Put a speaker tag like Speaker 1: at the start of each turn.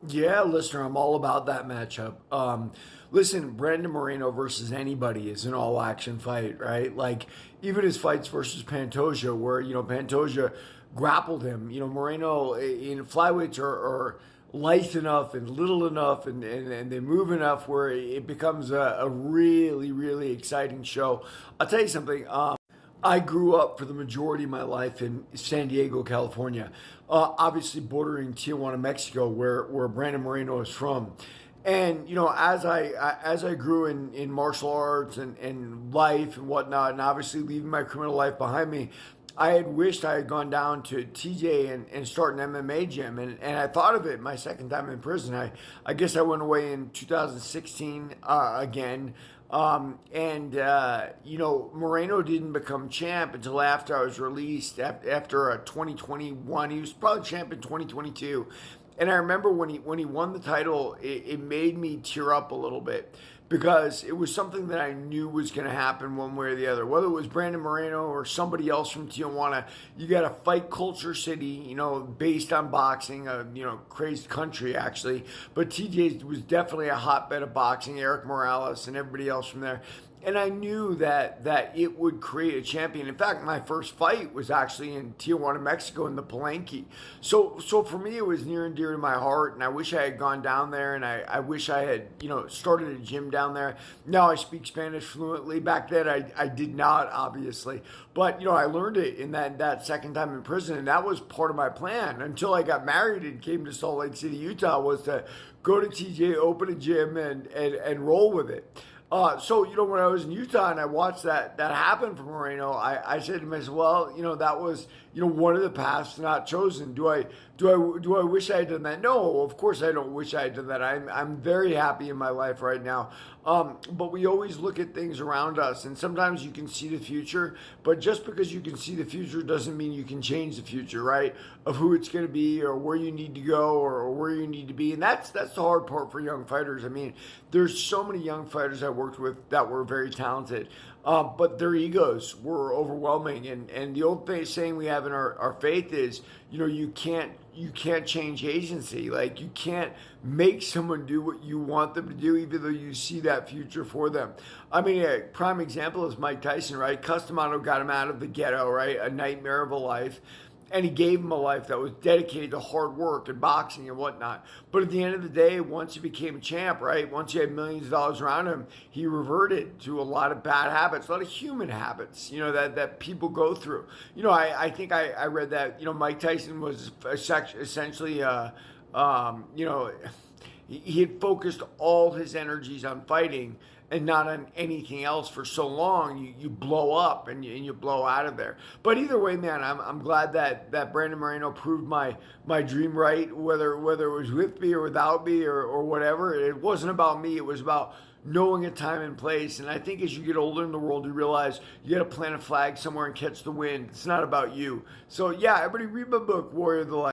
Speaker 1: Yeah, listener, I'm all about that matchup. Listen, Brandon Moreno versus anybody is an all-action fight, right? Like even his fights versus Pantoja, where Pantoja grappled him. Moreno in flyweights are lithe enough and little enough, and they move enough where it becomes a really really exciting show. I'll tell you something. I grew up for the majority of my life in San Diego, California, obviously bordering Tijuana, Mexico, where Brandon Moreno is from. And as I grew in martial arts and life and whatnot, and obviously leaving my criminal life behind me, I had wished I had gone down to TJ and start an MMA gym. And I thought of it my second time in prison. I guess I went away in 2016 again. Moreno didn't become champ until after I was released, after 2021. He was probably champ in 2022. And I remember when he won the title, it made me tear up a little bit because it was something that I knew was going to happen one way or the other. Whether it was Brandon Moreno or somebody else from Tijuana, you got a fight culture city, based on boxing, crazed country actually. But TJ was definitely a hotbed of boxing. Eric Morales and everybody else from there. And I knew that it would create a champion. In fact, my first fight was actually in Tijuana, Mexico, in the Palenque. So for me, it was near and dear to my heart. And I wish I had gone down there, and I wish I had started a gym down there. Now I speak Spanish fluently. Back then, I did not, obviously, but I learned it in that second time in prison, and that was part of my plan until I got married and came to Salt Lake City, Utah. Was to go to TJ, open a gym, and roll with it. When I was in Utah and I watched that happen for Moreno, I said to myself, well, that was, one of the paths not chosen. Do I wish I had done that? No, of course I don't wish I had done that. I'm very happy in my life right now. But we always look at things around us, and sometimes you can see the future, but just because you can see the future doesn't mean you can change the future, right? Of who it's going to be or where you need to go or where you need to be. And that's the hard part for young fighters. I mean, there's so many young fighters I worked with that were very talented. But their egos were overwhelming, and the old saying we have in our faith is, you can't change agency. Like you can't make someone do what you want them to do, even though you see that future for them. I mean, a prime example is Mike Tyson, right? Customano got him out of the ghetto, right? A nightmare of a life. And he gave him a life that was dedicated to hard work and boxing and whatnot. But at the end of the day, once he became a champ, right? Once he had millions of dollars around him, he reverted to a lot of bad habits, a lot of human habits, that people go through. I think I read that, Mike Tyson was essentially, he had focused all his energies on fighting and not on anything else for so long, you blow up and you blow out of there. But either way, man, I'm glad that Brandon Moreno proved my dream right, whether it was with me or without me or whatever. It wasn't about me. It was about knowing a time and place. And I think as you get older in the world, you realize you got to plant a flag somewhere and catch the wind. It's not about you. So yeah, everybody read my book, Warrior of the Light.